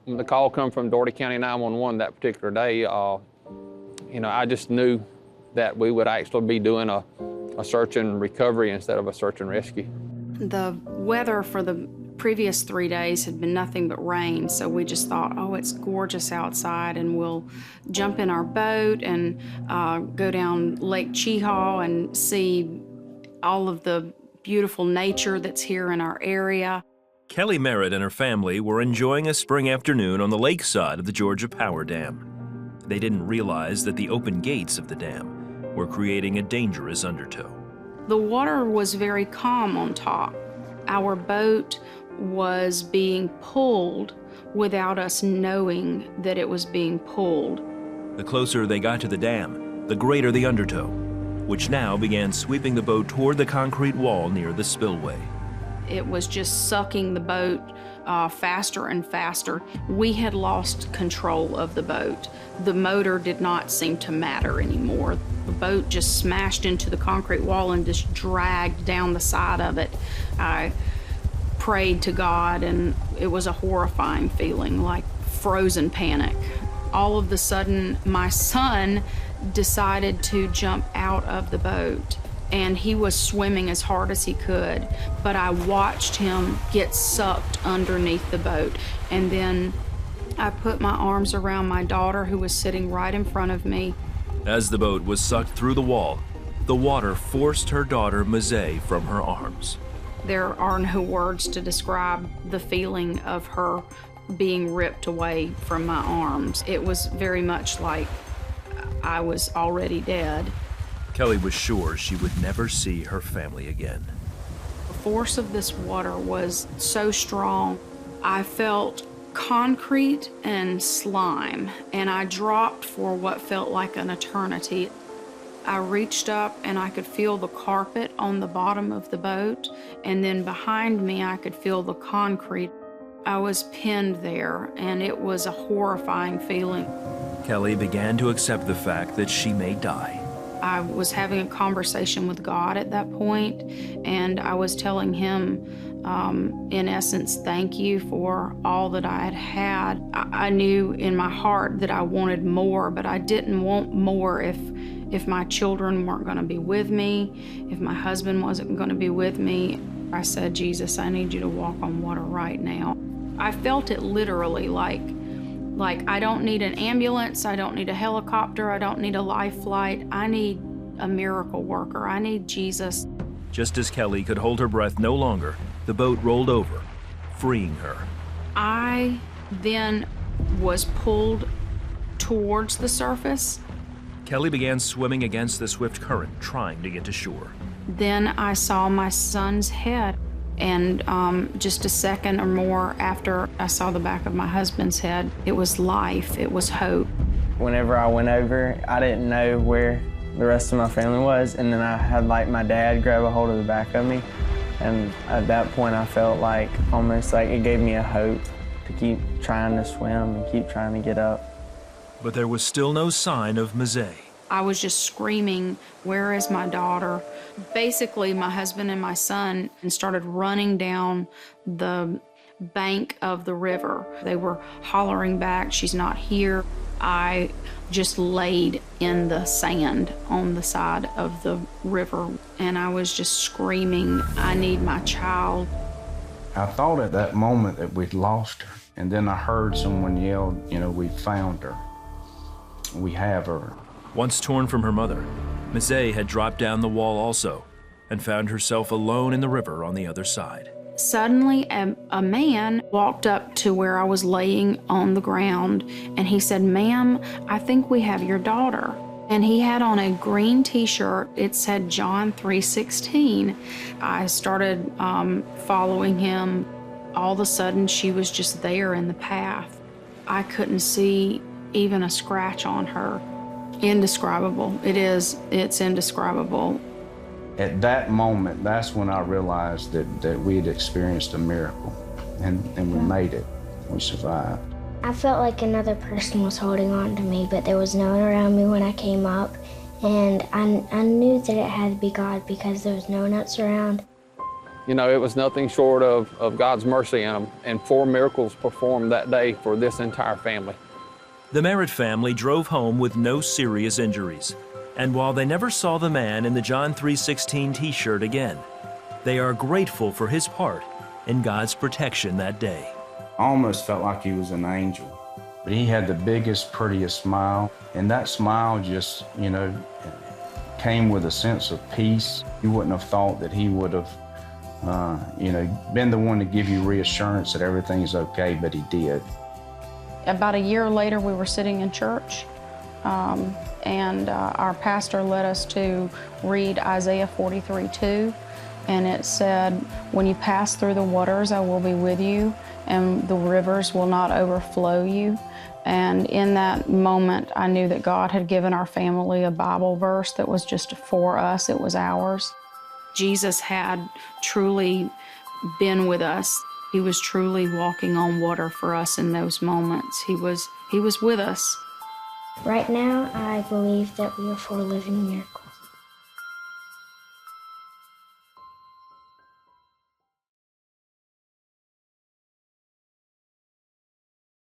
When the call come from Doherty County 911 that particular day, you know, I just knew that we would actually be doing a search and recovery instead of a search and rescue. The weather for the previous 3 days had been nothing but rain, so we just thought, oh, it's gorgeous outside, and we'll jump in our boat and go down Lake Cheehaw and see all of the beautiful nature that's here in our area. Kelly Merritt and her family were enjoying a spring afternoon on the lakeside of the Georgia Power Dam. They didn't realize that the open gates of the dam were creating a dangerous undertow. The water was very calm on top. Our boat was being pulled without us knowing that it was being pulled. The closer they got to the dam, the greater the undertow, which now began sweeping the boat toward the concrete wall near the spillway. It was just sucking the boat faster and faster. We had lost control of the boat. The motor did not seem to matter anymore. The boat just smashed into the concrete wall and just dragged down the side of it. I prayed to God, and it was a horrifying feeling, like frozen panic. All of a sudden, my son decided to jump out of the boat, and he was swimming as hard as he could, but I watched him get sucked underneath the boat. And then I put my arms around my daughter, who was sitting right in front of me. As the boat was sucked through the wall, the water forced her daughter, Mazay, from her arms. There are no words to describe the feeling of her being ripped away from my arms. It was very much like I was already dead. Kelly was sure she would never see her family again. The force of this water was so strong. I felt concrete and slime, and I dropped for what felt like an eternity. I reached up and I could feel the carpet on the bottom of the boat, and then behind me I could feel the concrete. I was pinned there, and it was a horrifying feeling. Kelly began to accept the fact that she may die. I was having a conversation with God at that point, and I was telling him, in essence, thank you for all that I had had. I knew in my heart that I wanted more, but I didn't want more if my children weren't going to be with me, if my husband wasn't going to be with me. I said, Jesus, I need you to walk on water right now. I felt it literally like I don't need an ambulance, I don't need a helicopter, I don't need a life flight. I need a miracle worker. I need Jesus. Just as Kelly could hold her breath no longer, the boat rolled over, freeing her. I then was pulled towards the surface. Kelly began swimming against the swift current, trying to get to shore. Then I saw my son's head, and just a second or more after I saw the back of my husband's head, it was life, it was hope. Whenever I went over, I didn't know where the rest of my family was, and then I had like my dad grab a hold of the back of me, and at that point I felt like almost like it gave me a hope to keep trying to swim and keep trying to get up. But there was still no sign of Mazay. I was just screaming, where is my daughter? Basically, my husband and my son started running down the bank of the river. They were hollering back, she's not here. I just laid in the sand on the side of the river, and I was just screaming, I need my child. I thought at that moment that we'd lost her, and then I heard someone yell, we found her. We have her. Once torn from her mother, Mazay had dropped down the wall also and found herself alone in the river on the other side. Suddenly, a man walked up to where I was laying on the ground, and he said, ma'am, I think we have your daughter. And he had on a green t-shirt. It said John 3:16. I started following him. All of a sudden, she was just there in the path. I couldn't see even a scratch on her. Indescribable. It's indescribable. At that moment, that's when I realized that we had experienced a miracle, and we made it. We survived. I felt like another person was holding on to me, but there was no one around me when I came up, and I knew that it had to be God because there was no one else around. You know, it was nothing short of God's mercy in them, and 4 miracles performed that day for this entire family. The Merritt family drove home with no serious injuries. And while they never saw the man in the John 3:16 t-shirt again, they are grateful for his part in God's protection that day. I almost felt like he was an angel. But he had the biggest, prettiest smile, and that smile just, you know, came with a sense of peace. You wouldn't have thought that he would have, you know, been the one to give you reassurance that everything's okay, but he did. About a year later, we were sitting in church, and our pastor led us to read Isaiah 43:2, and it said, "When you pass through the waters, I will be with you, and the rivers will not overflow you." And in that moment, I knew that God had given our family a Bible verse that was just for us, it was ours. Jesus had truly been with us. He was truly walking on water for us in those moments. He was with us. Right now, I believe that we are 4 living miracles.